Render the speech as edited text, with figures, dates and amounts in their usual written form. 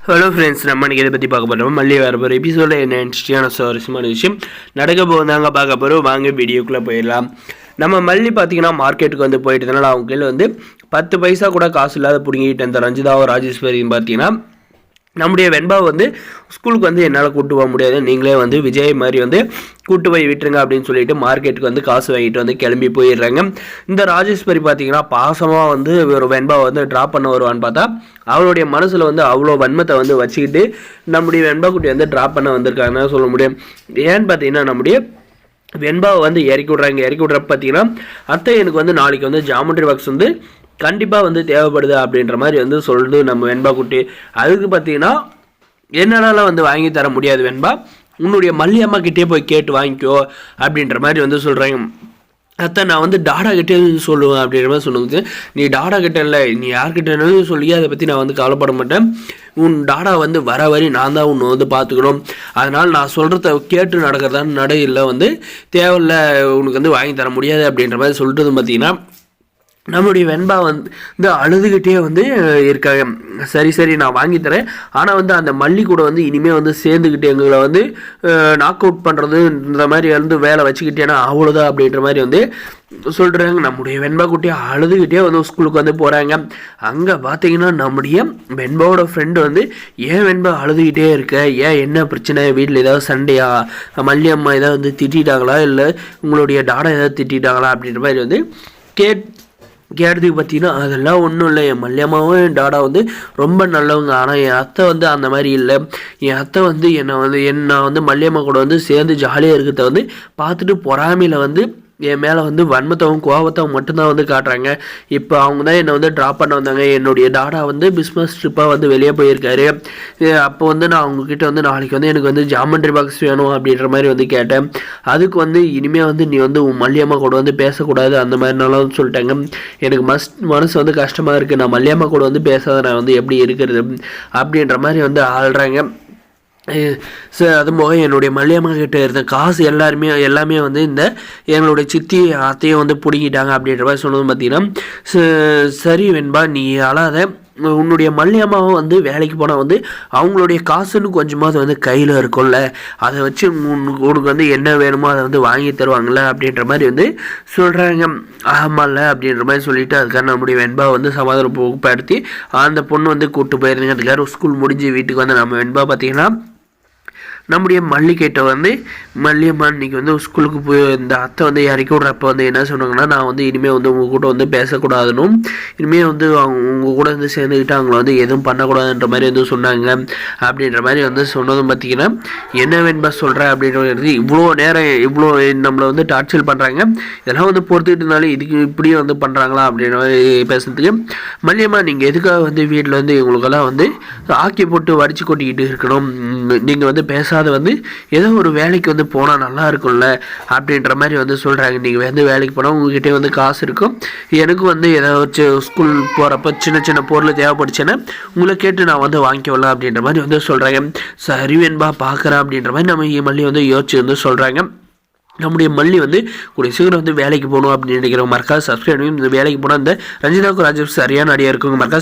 Hello friends, நம்ம இன்றைக்கி இதை பற்றி பார்க்க போகிறோம். மல்லி வர போகிற எபிசோடில் என்ன இன்ட்ரெஸ்டிங்கான சுவாரஸ்யமான விஷயம் நடக்க போகுதாங்க பார்க்க போகிறோம். வாங்க வீடியோக்குள்ளே போயிடலாம். நம்ம மல்லி பார்த்தீங்கன்னா மார்க்கெட்டுக்கு வந்து போயிட்டதுனால அவங்க கையில் வந்து 10 பைசா கூட காசு இல்லாத பிடிங்கிட்டு இந்த ரஞ்சிதாவும் ராஜேஸ்வரியும் பார்த்தீங்கன்னா நம்முடைய வெண்பாவை வந்து ஸ்கூலுக்கு வந்து என்னால் கூட்டு போக முடியாது, நீங்களே வந்து விஜய் மாதிரி வந்து கூட்டு போய் விட்டுருங்க அப்படின்னு சொல்லிட்டு மார்க்கெட்டுக்கு வந்து காசு வாங்கிட்டு வந்து கிளம்பி போயிடுறாங்க. இந்த ராஜேஸ்வரி பார்த்தீங்கன்னா பாசமாக வந்து ஒரு வெண்பாவை வந்து ட்ராப் பண்ண வருவான்னு பார்த்தா அவளுடைய மனசில் வந்து அவ்வளோ வன்மத்தை வந்து வச்சுக்கிட்டு நம்முடைய வெண்பா குட்டி வந்து ட்ராப் பண்ண வந்திருக்காங்கன்னு சொல்ல முடியும். ஏன்னு பார்த்தீங்கன்னா நம்முடைய வெண்பாவை வந்து இறக்கி விட்றப்ப பார்த்தீங்கன்னா அத்தை எனக்கு வந்து நாளைக்கு வந்து ஜாமெட்ரி பாக்ஸ் வந்து கண்டிப்பாக வந்து தேவைப்படுது அப்படின்ற மாதிரி வந்து சொல்லுது நம்ம வெண்பா குட்டி. அதுக்கு பார்த்தீங்கன்னா என்னாலலாம் வந்து வாங்கி தர முடியாது வெண்பா, உன்னுடைய மல்லி அம்மா கிட்டே போய் கேட்டு வாங்கிக்கோ அப்படின்ற மாதிரி வந்து சொல்கிறாங்க. அத்தை நான் வந்து டாடா கிட்டே சொல்லுவேன் அப்படின்ற மாதிரி சொல்லுங்க. நீ டாடா கிட்ட இல்லை, நீ யார்கிட்டனாலும் சொல்லி அதை பற்றி நான் வந்து கவலைப்பட மாட்டேன், உன் டாடா வந்து வர வரி நான் தான் உன்னை வந்து பார்த்துக்கணும், அதனால் நான் சொல்கிறத கேட்டு நடக்கிறதான்னு நடையில் வந்து தேவையில்லை உனக்கு வந்து வாங்கி தர முடியாது அப்படின்ற மாதிரி சொல்லிட்டு பார்த்தீங்கன்னா நம்மளுடைய வெண்பா வந்து அழுதுகிட்டே வந்து இருக்காங்க. சரி நான் வாங்கி தரேன், ஆனால் வந்து அந்த மல்லி கூட வந்து இனிமேல் வந்து சேர்ந்துக்கிட்டு எங்களை வந்து நாக் அவுட் பண்ணுறது இந்த மாதிரி வந்து வேலை வச்சுக்கிட்டேன்னா அவ்வளோதான் அப்படின்ற மாதிரி வந்து சொல்கிறாங்க. நம்முடைய வெண்பா குட்டியை அழுதுகிட்டே வந்து ஸ்கூலுக்கு வந்து போகிறாங்க. அங்கே பார்த்தீங்கன்னா நம்முடைய வெண்பாவோட ஃப்ரெண்டு வந்து ஏன் வெண்பா அழுதுகிட்டே இருக்க, ஏன் என்ன பிரச்சனை, வீட்டில் ஏதாவது சண்டையா, மல்லி அம்மா ஏதாவது வந்து திட்டாங்களா, இல்லை உங்களுடைய டாடா ஏதாவது திட்டாங்களா அப்படின்ற மாதிரி வந்து கேட்டதுக்கு பார்த்தீங்கன்னா அதெல்லாம் ஒன்றும் இல்லை, என் மல்லியம்மாவும் என் டாடா வந்து ரொம்ப நல்லவங்க, ஆனால் என் அத்தை வந்து அந்த மாதிரி இல்லை, என் அத்தை வந்து என்னை வந்து மல்லியம்மா கூட வந்து சேர்ந்து ஜாலியாக இருக்கிறத வந்து பார்த்துட்டு பொறாமையில் வந்து என் மேலே வந்து வன்மத்தவும் கோபத்தவும் மட்டும்தான் வந்து காட்டுறாங்க. இப்போ அவங்க தான் என்னை வந்து ட்ராப் பண்ண வந்தாங்க, என்னுடைய டாடா வந்து பிஸ்னஸ் ட்ரிப்பாக வந்து வெளியே போயிருக்காரு, அப்போ வந்து நான் அவங்கக்கிட்ட வந்து நாளைக்கு வந்து எனக்கு வந்து ஜாமெட்ரி பாக்ஸ் வேணும் அப்படின்ற மாதிரி வந்து கேட்டேன். அதுக்கு வந்து இனிமேல் வந்து நீ வந்து உன் மல்லியம்மா கூட வந்து பேசக்கூடாது அந்த மாதிரினாலும் சொல்லிட்டாங்க. எனக்கு மனசு வந்து கஷ்டமாக இருக்குது, நான் மல்லியம்மா கூட வந்து பேசாத நான் வந்து எப்படி இருக்கிறது அப்படின்ற மாதிரி வந்து ஆள்றாங்க. சார் அது போக என்னுடைய மல்லியம்மா கிட்டே இருந்த காசு எல்லாமே வந்து இந்த எங்களுடைய சித்தி அத்தையும் வந்து பிடிக்கிட்டாங்க அப்படின்ற மாதிரி சொன்னது பார்த்தீங்கன்னா சரி வெண்பா நீ அழாத, உன்னுடைய மல்லியம்மாவும் வந்து வேலைக்கு போனால் வந்து அவங்களுடைய காசுன்னு கொஞ்சமாவது வந்து கையில் இருக்கும்ல, அதை வச்சு உனக்கு வந்து என்ன வேணுமோ அதை வந்து வாங்கி தருவாங்கள்ல அப்படின்ற மாதிரி வந்து சொல்கிறாங்க. ஆமாம்ல அப்படின்ற மாதிரி சொல்லிவிட்டு அதுக்காக நம்முடைய வெண்பா வந்து சமாதானப்படுத்தி அந்த பொண்ணு வந்து கூப்பிட்டு போயிருந்தாங்க. அதுக்காக ஸ்கூல் முடிஞ்சு வீட்டுக்கு வந்து நம்ம வெண்பா பார்த்தீங்கன்னா நம்முடைய மல்லிகைட்ட வந்து மல்லியம்மா இன்றைக்கி வந்து ஸ்கூலுக்கு போய் இந்த அத்தை வந்து இறக்கி விட்றப்ப வந்து என்ன சொன்னாங்கன்னா, நான் வந்து இனிமேல் வந்து உங்கள் கூட வந்து பேசக்கூடாதுன்னு, இனிமேல் வந்து உங்கள் கூட வந்து சேர்ந்துக்கிட்டு அவங்கள வந்து எதுவும் பண்ணக்கூடாதுன்ற மாதிரி வந்து சொன்னாங்க அப்படின்ற மாதிரி வந்து சொன்னதும் பார்த்திங்கன்னா என்ன வெண்பா சொல்கிறேன் அப்படின்றது இவ்வளோ நேரம் இவ்வளோ நம்மளை வந்து டார்ச்சர் பண்ணுறாங்க, இதெல்லாம் வந்து பொறுத்துக்கிட்டு இருந்தாலும் இதுக்கு இப்படியும் வந்து பண்ணுறாங்களா அப்படின்ற மாதிரி பேசுறதுக்கு மல்லியம்மா நீங்கள் எதுக்காக வந்து வீட்டில் வந்து இவங்களுக்கெல்லாம் வந்து ஆக்கி போட்டு வடித்து கொட்டிக்கிட்டு இருக்கணும், நீங்கள் வந்து வந்து ஏதோ ஒரு வேலைக்கு வந்து போனால் நல்லா இருக்கும்ல அப்படின்ற மாதிரி வந்து சொல்கிறாங்க. நீங்கள் வந்து வேலைக்கு போனால் உங்ககிட்டே வந்து காசு இருக்கும், எனக்கும் வந்து ஏதாச்சும் ஸ்கூல் போகிறப்ப சின்ன பொருள் தேவைப்படுச்சுன்னா உங்களை கேட்டு நான் வந்து வாங்கிக்கல அப்படின்ற மாதிரி வந்து சொல்கிறாங்க. சரி வெண்பா பார்க்குறேன் அப்படின்ற மாதிரி நம்ம மல்லி வந்து யோசிச்சு வந்து சொல்கிறாங்க. நம்முடைய மல்லி வந்து கூடிய சீக்கிரம் வந்து வேலைக்கு போகணும் அப்படின்னு நினைக்கிறவங்க மறக்காது சப்ஸ்கிரைப் பண்ணி இந்த வேலைக்கு போனால் இந்த ரஞ்சிதாவுக்கு ராஜேஷ் சரியான அடியாக இருக்குங்க மறக்காது